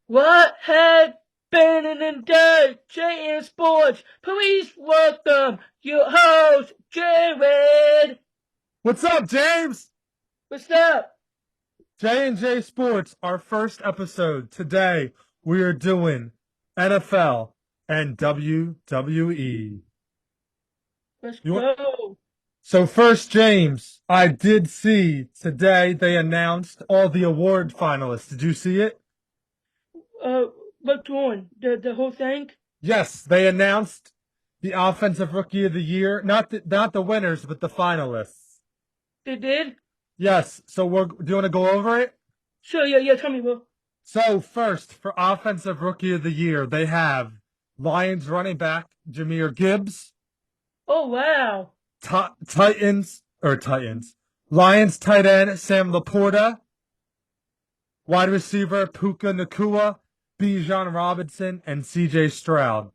What had been in day? JN Sports, please welcome your host, Jared. What's up, James? What's up? J&J Sports, our first episode. Today, we are doing NFL and WWE. Let's You want, go. so first, James, I did see today they announced all the award finalists. Did you see it? Uh, what's on? The whole thing? Yes, they announced the Offensive Rookie of the Year. Not the winners, but the finalists. They did? Yes, so do you want to go over it? Sure, yeah, tell me, bro. So first, for Offensive Rookie of the Year, they have Lions running back Jahmyr Gibbs, Oh, wow. Titans, Lions tight end Sam Laporta, wide receiver Puka Nakua, Bijan Robinson, and C.J. Stroud.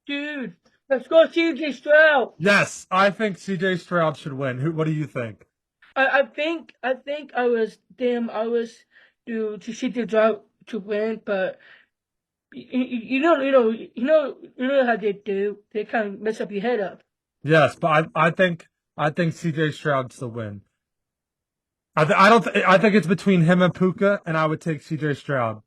Dude, let's go CJ Stroud. Yes, I think C.J. Stroud should win. What do you think? I think I was to see the drought to win, but you know how they do. They kind of mess up your head up. Yes, but I think C.J. Stroud's the win. I don't. I think it's between him and Puka, and I would take C.J. Stroud.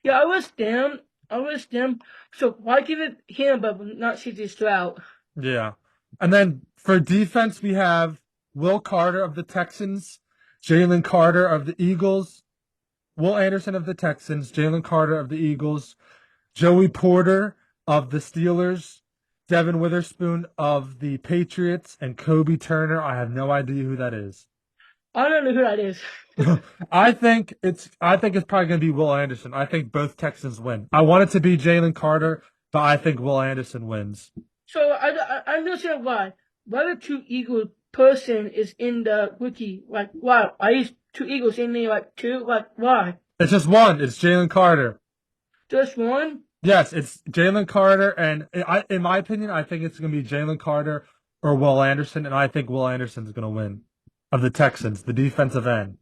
Yeah, I was them. I was them. So why give it him but not CJ Stroud? Yeah. And then for defense, we have Will Carter of the Texans, Jalen Carter of the Eagles, Will Anderson of the Texans, Jalen Carter of the Eagles, Joey Porter of the Steelers, Devin Witherspoon of the Patriots, and Kobe Turner. I have no idea who that is. I don't know who that is. I think it's probably gonna be Will Anderson. I think both Texans win. I want it to be Jalen Carter, but I think Will Anderson wins. So I understand why. Why the two Eagles person is in the wiki? Like why? Are these two Eagles in there like two? Like why? It's just one. It's Jalen Carter. Just one? Yes, it's Jalen Carter, and in my opinion, I think it's going to be Jalen Carter or Will Anderson, and I think Will Anderson's going to win of the Texans, the defensive end.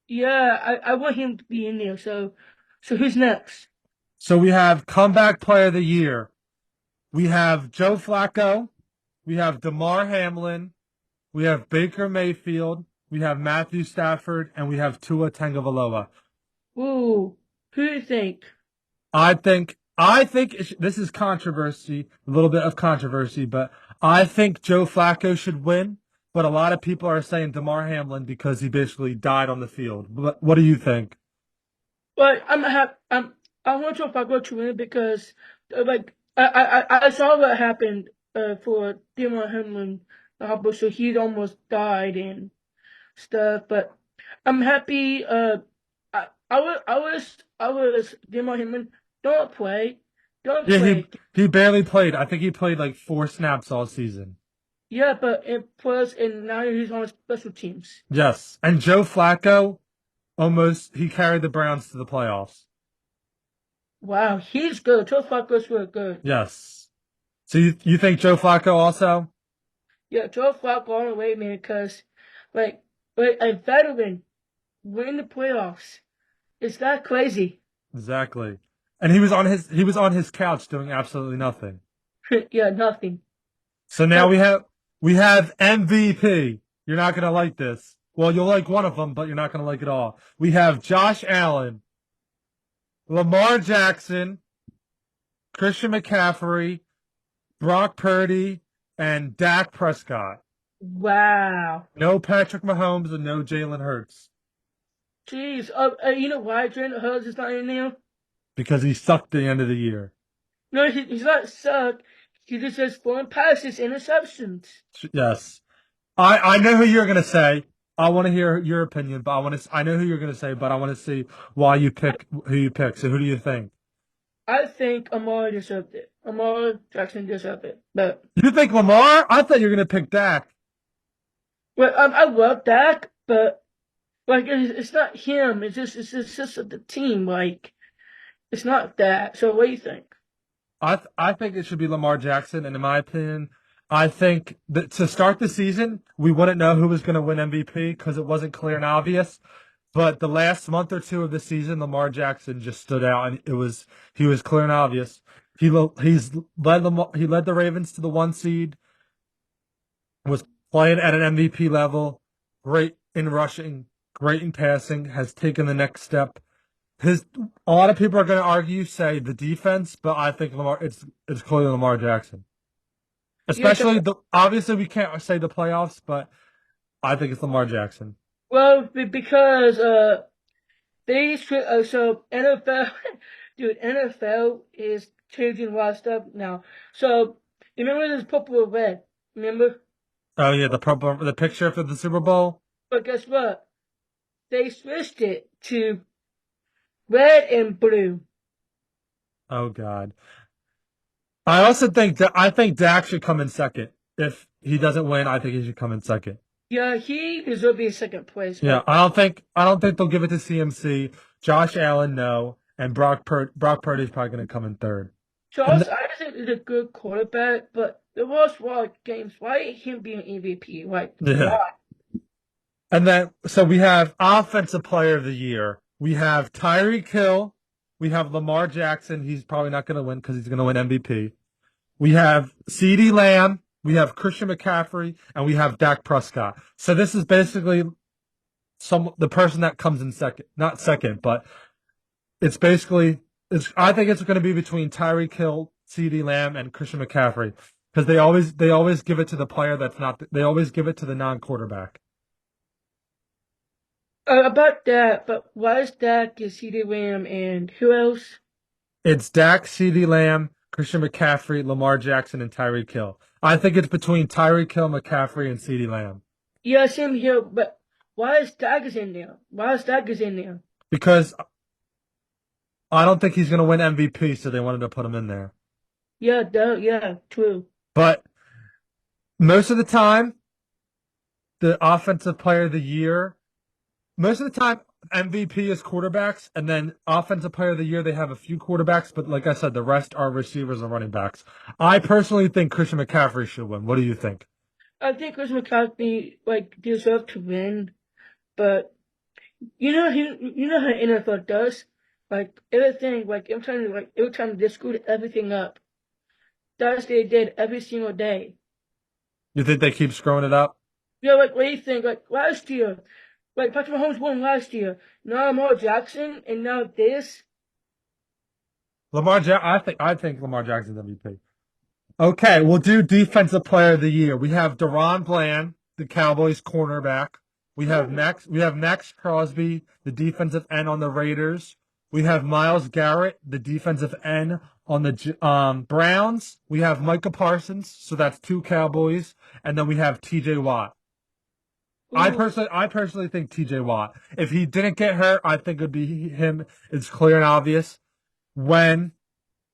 Yeah, I want him to be in there. So who's next? So we have comeback player of the year. We have Joe Flacco, we have DeMar Hamlin, we have Baker Mayfield, we have Matthew Stafford, and we have Tua Tagovailoa. Ooh, who do you think? I think this is controversy, a little bit of controversy, but I think Joe Flacco should win. But a lot of people are saying DeMar Hamlin because he basically died on the field. But what do you think? But I want to if go to win because like I saw what happened for Damon Hamlin, so he almost died and stuff. But I'm happy. I was Damon Hamlin. Don't play, don't Yeah, he play. he barely played. I think he played like 4 snaps all season. Yeah, but it plus and now he's on special teams. Yes, and Joe Flacco he carried the Browns to the playoffs. Wow, he's good. Joe Flacco's really good. Yes. So you think Joe Flacco also? Yeah, Joe Flacco all the way, man. Cause like a veteran win the playoffs. Is that crazy? Exactly. And he was on his couch doing absolutely nothing. Yeah, nothing. So now But we have MVP. You're not gonna like this. Well, you'll like one of them, but you're not gonna like it all. We have Josh Allen, Lamar Jackson, Christian McCaffrey, Brock Purdy, and Dak Prescott. wow, No Patrick Mahomes and no Jalen Hurts jeez. You know why Trent Hurts is not in there? because he sucked at the end of the year. No, he's not suck. He just has foreign passes, interceptions. Yes, I know who you're gonna say. I want to hear your opinion, but I know who you're gonna say, but I want to see why you pick who you pick. So who do you think? I think Amar deserved it. Amar Jackson deserved it. But You think Lamar? I thought you were gonna pick Dak. well, I love Dak, but like it's not him. It's just the team. Like it's not that. So what do you think? I think it should be Lamar Jackson, and in my opinion, I think that to start the season, we wouldn't know who was going to win MVP because it wasn't clear and obvious. But the last month or two of the season, Lamar Jackson just stood out, and he was clear and obvious. He led the Ravens to the one seed, was playing at an MVP level, great in rushing, great in passing, has taken the next step. His A lot of people are going to argue, say the defense, but I think it's clearly Lamar Jackson. Yeah, Especially obviously we can't say the playoffs, but I think it's Lamar Jackson. well, because so NFL, dude, NFL is changing a lot of stuff now. So you remember this purple or red? Remember? Oh yeah, the picture for the Super Bowl. But guess what? They switched it to red and blue. Oh God. I think Dak should come in second. If he doesn't win, I think he should come in second. Yeah, he deserves to be in second place. Yeah, Like, I don't think they'll give it to CMC. Josh Allen, no, and Brock Purdy's probably going to come in third. And Charles Isaac is a good quarterback, but there was a lot of games. Why him being MVP? Like, yeah, why? and then so we have offensive player of the year. We have Tyreek Hill. We have Lamar Jackson. He's probably not going to win because he's going to win MVP. We have CeeDee Lamb. We have Christian McCaffrey, and we have Dak Prescott. So this is basically the person that comes in second, not second, but it's basically I think it's going to be between Tyreek Hill, CeeDee Lamb, and Christian McCaffrey because they always give it to the player that's not. They always give it to the non-quarterback. About that, but why is that get CD Lamb and who else? It's Dak, CeeDee Lamb, Christian McCaffrey, Lamar Jackson, and Tyreek Hill. I think it's between Tyreek Hill, McCaffrey, and CeeDee Lamb Yeah, same here, but why is Daggers in there? Why is Daggers in there? because I don't think he's going to win MVP, so they wanted to put him in there. Yeah, yeah, true. But most of the time, the offensive player of the year, most of the time, MVP is quarterbacks, and then offensive player of the year, they have a few quarterbacks, but like I said, the rest are receivers and running backs. I personally think Christian McCaffrey should win. What do you think? I think Chris McCarthy like deserved to win, but you know how NFL does. Like everything, like every time they screwed everything up. That's what they did every single day. You think they keep screwing it up? Yeah, like what do you think? Like last year, like Patrick Mahomes won last year. Now Lamar Jackson, and now this. I think Lamar Jackson's MVP. Okay, we'll do defensive player of the year. We have Deron Bland, the Cowboys cornerback. Ooh, We have Max Crosby, the defensive end on the Raiders. We have Miles Garrett, the defensive end on the Browns. We have Micah Parsons, so that's two Cowboys, and then we have T.J. Watt. ooh. I personally think T.J. Watt. If he didn't get hurt, I think it'd be him. It's clear and obvious. When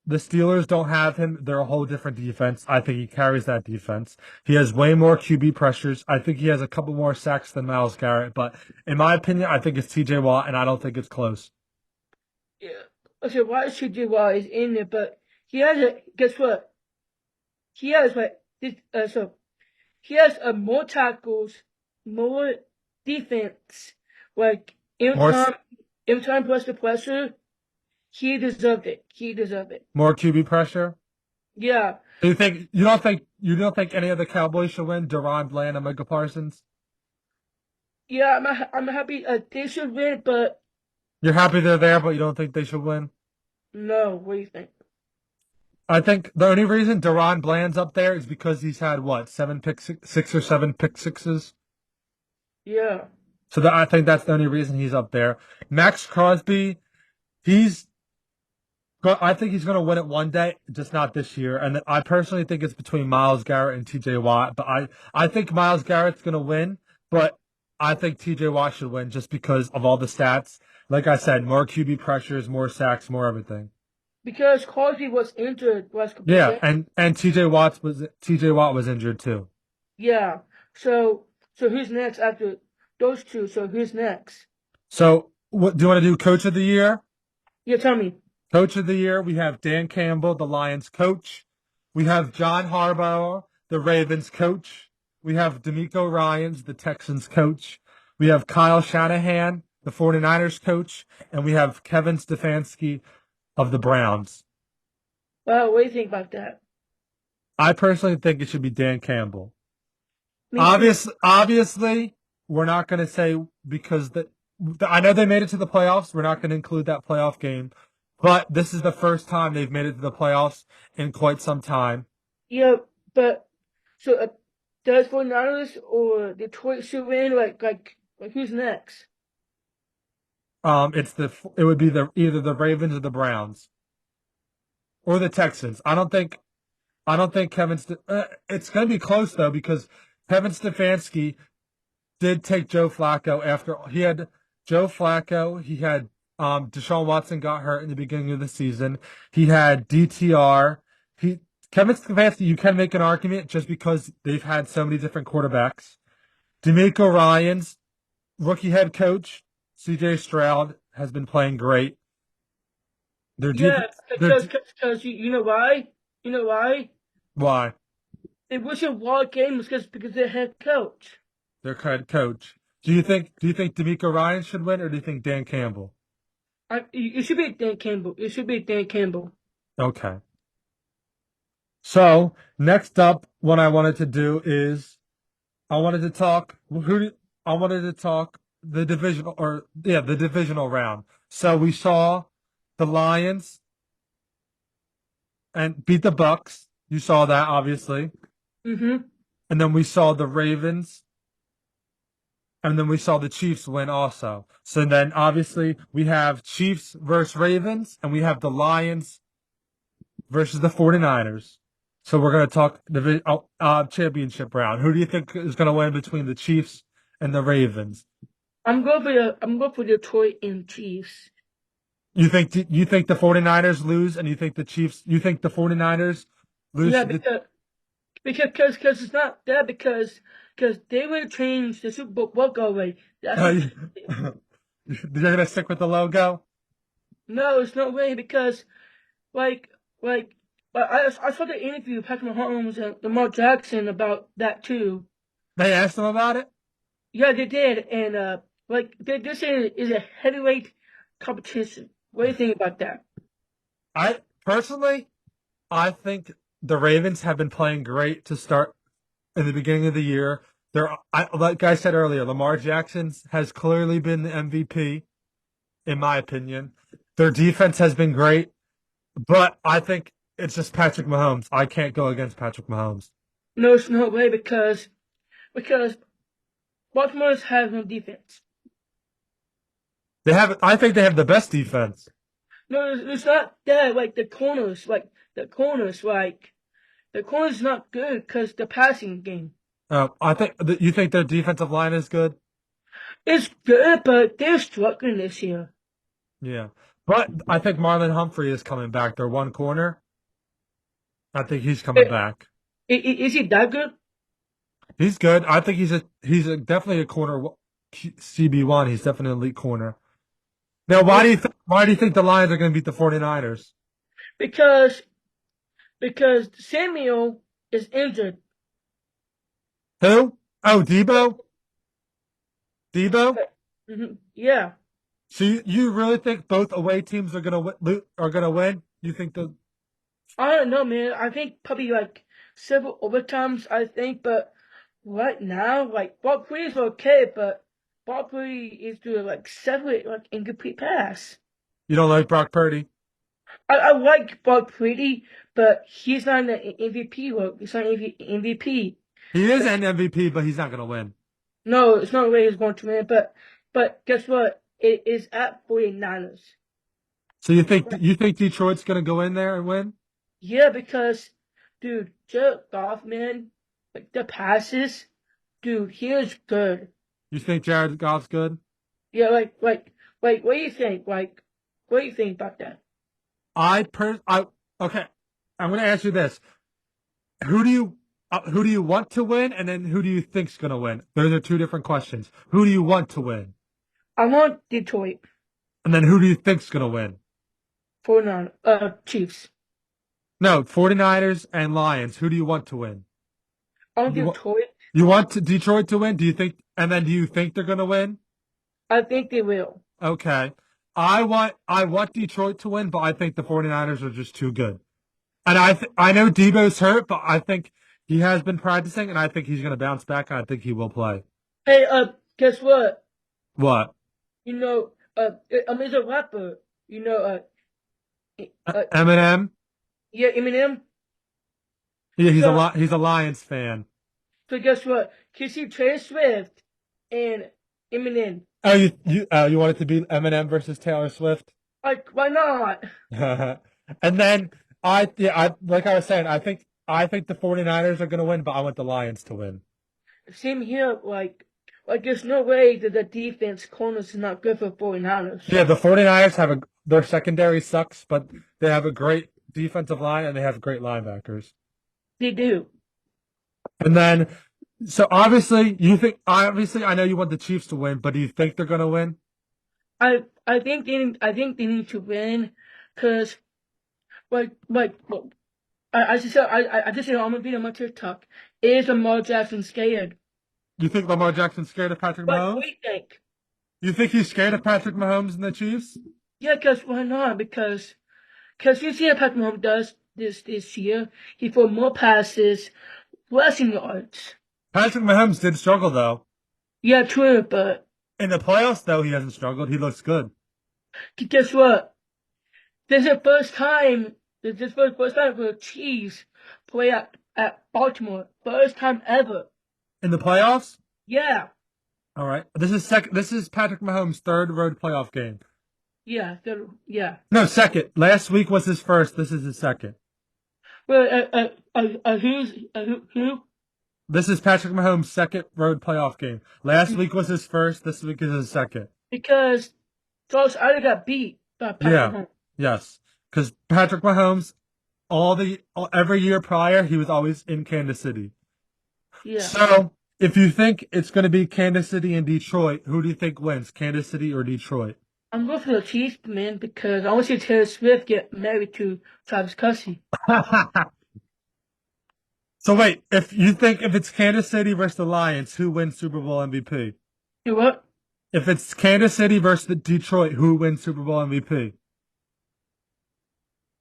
the Steelers don't have him, they're a whole different defense. I think he carries that defense. He has way more QB pressures. I think he has a couple more sacks than Miles Garrett, but in my opinion, I think it's TJ Watt, and I don't think it's close. Yeah. Okay, why should you why is in there? But he has a guess what? He has what? So he has more tackles, more defense. Like More every time plus the pressure, he deserved it. He deserved it. more QB pressure. Yeah, You don't think any of the Cowboys should win? Deron Bland and Micah Parsons. yeah. I'm happy. They should win, but You're happy they're there, but you don't think they should win? no. What do you think? I think the only reason Deron Bland's up there is because he's had what, six or seven pick sixes. Yeah. So I think that's the only reason he's up there. Max Crosby, he's I think he's going to win it one day, just not this year. And I personally think it's between Miles Garrett and T.J. Watt. But I think Miles Garrett's going to win, but I think T.J. Watt should win just because of all the stats. Like I said, more QB pressures, more sacks, more everything. Because Crosby was injured last couple of Yeah, games. and T.J. Watt was injured too. Yeah. So who's next after those two? So who's next? So what do you want to do? Coach of the year? Yeah, tell me. Coach of the year, we have Dan Campbell, the Lions coach. We have John Harbaugh, the Ravens coach. We have D'Amico Ryans, the Texans coach. We have Kyle Shanahan, the 49ers coach, and we have Kevin Stefanski of the Browns. Well, what do you think about that? I personally think it should be Dan Campbell. Me too. Obviously, we're not going to say because I know they made it to the playoffs. We're not going to include that playoff game, but this is the first time they've made it to the playoffs in quite some time. Yeah, but so does 49ers or Detroit should win? Like who's next? It would be either the Ravens or the Browns or the Texans. I don't think it's going to be close though because Kevin Stefanski did take Joe Flacco after he had Joe Flacco. He had Deshaun Watson got hurt in the beginning of the season. He had DTR. He Kevin Stefanski. You can make an argument just because they've had so many different quarterbacks. D'Amico Ryans, rookie head coach, CJ Stroud has been playing great. Their Yeah, defense. because you know why? You know why? Why? It wasn't one game because their head coach. Their head coach. Do you think D'Amico Ryan should win, or do you think Dan Campbell? It should be Dan Campbell. It should be Dan Campbell. Okay. So next up, what I wanted to do is I wanted to talk I wanted to talk the divisional round. So we saw the Lions and beat the Bucks. You saw that obviously. Mm-hmm. And then we saw the Ravens and then we saw the Chiefs win also. So then obviously we have Chiefs versus Ravens and we have the Lions versus the 49ers. So we're going to talk championship round. Who do you think is going to win between the Chiefs and the Ravens? I'm going for Detroit and Chiefs. You think the 49ers lose and you think the 49ers lose Yeah, to the because it's not that because they would have changed the Super Bowl logo away. That's what. You're going to stick with the logo? No, it's no way because like like I saw the interview with Patrick Mahomes and Lamar Jackson about that too. They asked them about it? Yeah, they did, and like they're saying it is a heavyweight competition. What do you think about that? I personally I think the Ravens have been playing great to start in the beginning of the year. Like I said earlier, Lamar Jackson has clearly been the MVP, in my opinion. Their defense has been great, but I think it's just Patrick Mahomes. I can't go against Patrick Mahomes. No, it's no way because Baltimore has no defense. I think they have the best defense. No, it's not that. The corners not good because the passing game. You think their defensive line is good. It's good, but they're struggling this year. Yeah, but I think Marlon Humphrey is coming back. Their one corner. I think he's coming I- back. Is he that good? He's good. I think definitely a corner CB1. He's definitely an elite corner. Now, Yeah, why do you think the Lions are going to beat the 49ers? because because Samuel is injured. Who? Oh, Debo? Debo? Yeah, So you really think both away teams are going to win? You think I don't know, man. I think probably like several overtimes. I think, but right now, like Bob Purdy's okay, but Bob Purdy is doing like seven like incomplete pass. you don't like Brock Purdy? I like Bob Purdy, but he's not in the MVP work. He's not MVP. He is an MVP, but he's not going to win. No, it's not the way he's going to win. But guess what? It is at 49ers. So you think Detroit's going to go in there and win? Yeah, because dude, Jared Goff, man, like the passes, dude, he is good. You think Jared Goff's good? Yeah, what do you think? Like, what do you think about that? I okay. I'm going to ask you this: who do you want to win, and then who do you think's going to win? Those are two different questions. Who do you want to win, I want Detroit and then who do you think's going to win? 49 Chiefs. No, 49ers and Lions. Who do you want to win? I want You, wa- Detroit. Detroit to win? Do you think? And then do you think they're going to win? I think they will. Okay. I want Detroit to win, but I think the 49ers are just too good. And I know Debo's hurt, but I think he has been practicing, and I think he's going to bounce back, and I think he will play. Hey, guess what? What? He's a rapper. You know, Eminem? yeah, Eminem. Yeah, So, he's a Lions fan. so guess what? Can you see Taylor Swift and Eminem? Oh, you want it to be Eminem versus Taylor Swift? Like, why not? And then I like I was saying, I think the 49ers are going to win, but I want the Lions to win. Same here. Like there's no way that the defense corners is not good for 49ers. Yeah, the 49ers have a their secondary sucks, but they have a great defensive line and they have great linebackers. They do. And then so obviously I know you want the Chiefs to win, but do you think they're going to win? I think they need to win, cause look, I just said on my video on my TikTok. Is Lamar Jackson scared? You think Lamar Jackson's scared of Patrick What do Mahomes? you think? You think he's scared of Patrick Mahomes and the Chiefs? Yeah, cause why not? Because you see what Patrick Mahomes does this year. He threw more passes, rushing yards. Patrick Mahomes did struggle though. Yeah, true, but In the playoffs though, he hasn't struggled. He looks good. guess what? This is the first time. This is the first time for the Chiefs play at Baltimore. First time ever. In the playoffs? Yeah, All right. This is Patrick Mahomes' third road playoff game. yeah, yeah. No, second. Last week was his first. This is his second. Well, who? This is Patrick Mahomes' second road playoff game. Last week was his first. This week is his second. Because Josh Allen got beat by Patrick Yeah. Mahomes. Yes. Because Patrick Mahomes, every year prior, he was always in Kansas City. Yeah, So if you think it's going to be Kansas City and Detroit, who do you think wins, Kansas City or Detroit? I'm going for the Chiefs, man, because I want to see Taylor Swift get married to Travis Kelce. So wait, if it's Kansas City versus the Lions, who wins Super Bowl MVP? You know what? If it's Kansas City versus the Detroit, who wins Super Bowl MVP?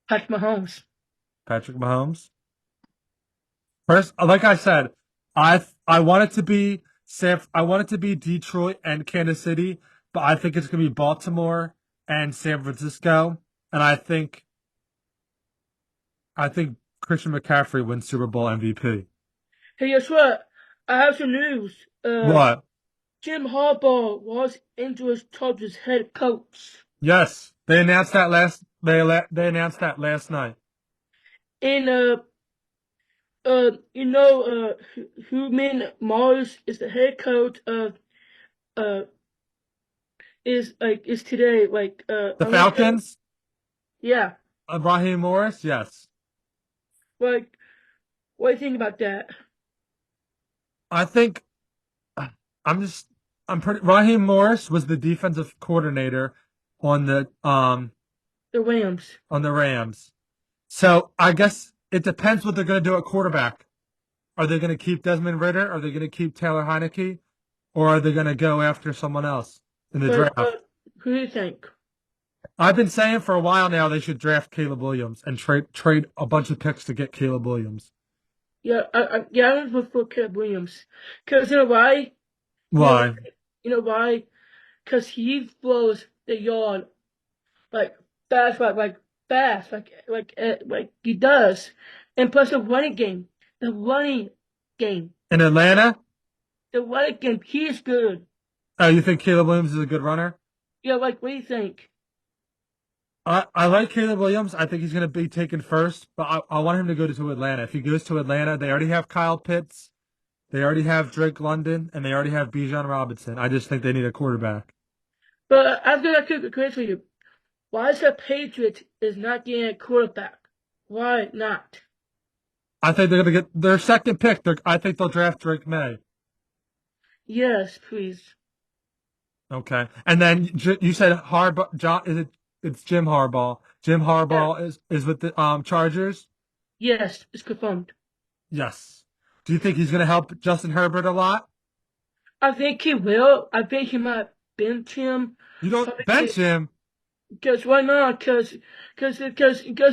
Patrick Mahomes. Patrick Mahomes. First, like I said, I want it to be I want it to be Detroit and Kansas City, but I think it's going to be Baltimore and San Francisco, and I think Christian McCaffrey wins Super Bowl MVP. Hey, guess what? I have some news. What? Jim Harbaugh was Angels Chargers head coach. Yes, they announced that they announced that last night. And Human Mars is the head coach of uh is today The I want to Falcons, yeah, Raheem Morris, yes. like what do you think about that? I think I'm just I'm pretty. Raheem Morris was the defensive coordinator on The Rams. the Rams. So I guess it depends what they're going to do at quarterback. Are they going to keep Desmond Ritter? Are they going to keep Taylor Heineke? Or are they going to go after someone else in the But draft? who do you think? I've been saying for a while now they should draft Caleb Williams and trade a bunch of picks to get Caleb Williams. I'm for Caleb Williams. Cause you know why? You know Why? you know why? Cause he throws the yard like fast, fast, like he does. And plus the running game, In Atlanta? he is good. Oh, you think Caleb Williams is a good runner? Yeah, like what do you think? I like Caleb Williams. I think he's going to be taken first, but I want him to go to Atlanta. If he goes to Atlanta, they already have Kyle Pitts, they already have Drake London, and they already have Bijan Robinson. I just think they need a quarterback. But after that quick question for you, why is the Patriots is not getting a quarterback? Why not? I think they're going to get their second pick. I think they'll draft Drake May. Yes, please. Okay, and then you said Harbaugh. John, it's Jim Harbaugh. Jim Yeah. Harbaugh is with the Chargers. Yes, it's confirmed. Yes. Do you think he's going to help Justin Herbert a lot? I think he will. I think he might. bench him. You don't bench him. Because why not? Because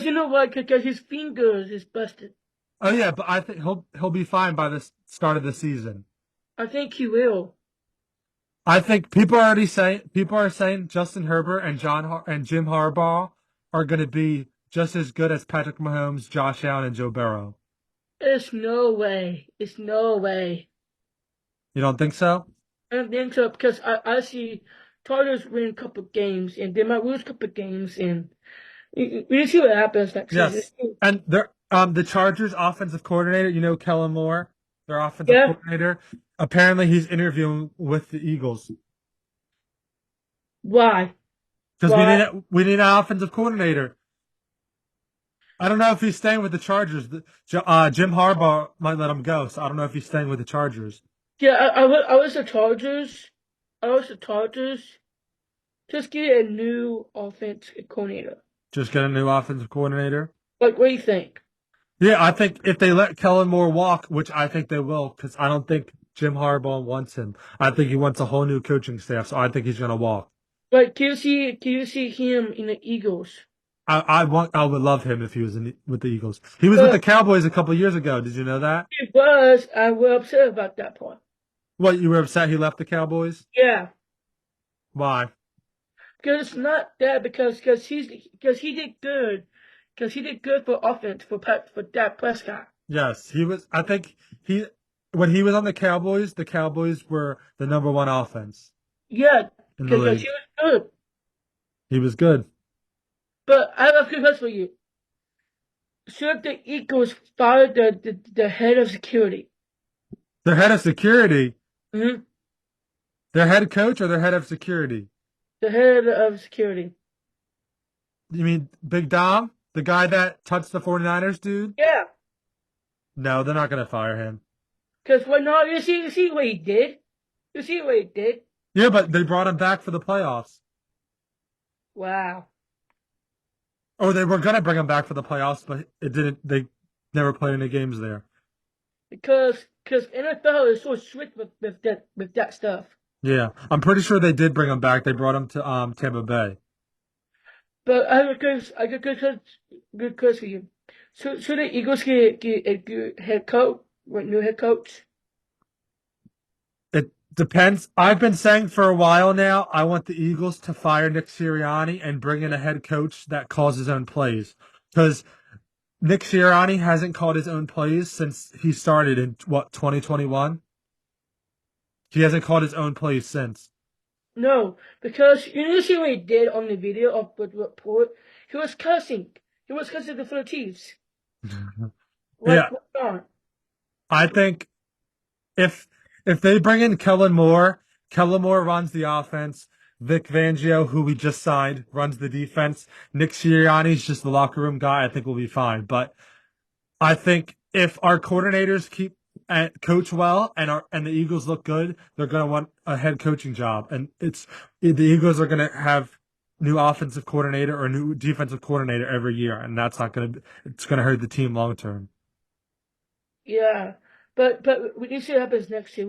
you know what? Because his fingers is busted. Oh yeah, but I think he'll be fine by the start of the season. I think he will. I think people are saying Justin Herbert and and Jim Harbaugh are going to be just as good as Patrick Mahomes, Josh Allen, and Joe Burrow. There's no way. It's no way. You don't think so? I don't think so because I see Chargers win a couple games and they might lose a couple games and we see what happens next season. Yes. And the Chargers offensive coordinator, you know Kellen Moore, their offensive Yeah. coordinator. Apparently he's interviewing with the Eagles Why? because Why? we need an offensive coordinator. I don't know if he's staying with the Chargers. Jim Harbaugh might let him go, so I don't know if he's staying with the Chargers. Yeah, I was the Chargers. I was the Chargers. Just get a new offense coordinator. Just get a new offensive coordinator. Like, what do you think? Yeah, I think if they let Kellen Moore walk, which I think they will, because I don't think Jim Harbaugh wants him. I think he wants a whole new coaching staff, so I think he's going to walk. Like, can you see him in the Eagles? I would love him if he was with the Eagles. He was with the But Cowboys a couple years ago. Did you know that? it was, I was upset about that part. What, you were upset he left the Cowboys? Yeah, Why? because it's not that because he did good, because he did good for offense for Dak Prescott. Yes, he was. I think he when he was on the Cowboys were the number one offense Yeah, in the because league. he was good. He was good. But I have a good question for you. Should the Eagles fire the head of security? Their head of security, Hmm. their head coach, or their head of security. The head of security. You mean Big Dom, the guy that touched the 49ers dude? Yeah, No, they're not going to fire him. because what? No, you see what he did. You see what he did. Yeah, but they brought him back for the playoffs. Wow. Or they were going to bring him back for the playoffs, but it didn't. They never played any games there. Because NFL is so strict with that stuff. Yeah, I'm pretty sure they did bring him back. They brought him to Tampa Bay. But I got good question for you. So should the Eagles get a good head coach with new head coach? It depends. I've been saying for a while now, I want the Eagles to fire Nick Sirianni and bring in a head coach that calls his own plays. Because Nick Sirianni hasn't called his own plays since he started in what 2021. He hasn't called his own plays since. No, because you see what he did on the video of the report. He was cussing. He was cussing the Chiefs. Yeah, Like what on? I think if they bring in Kellen Moore runs the offense. Vic Fangio, who we just signed, runs the defense. Nick Sirianni's just the locker room guy. I think we'll be fine. But I think if our coordinators keep and coach well and the Eagles look good, they're going to want a head coaching job. And the Eagles are going to have new offensive coordinator or new defensive coordinator every year, and that's not going to it's going to hurt the team long term. Yeah, but we need to see what happens next year.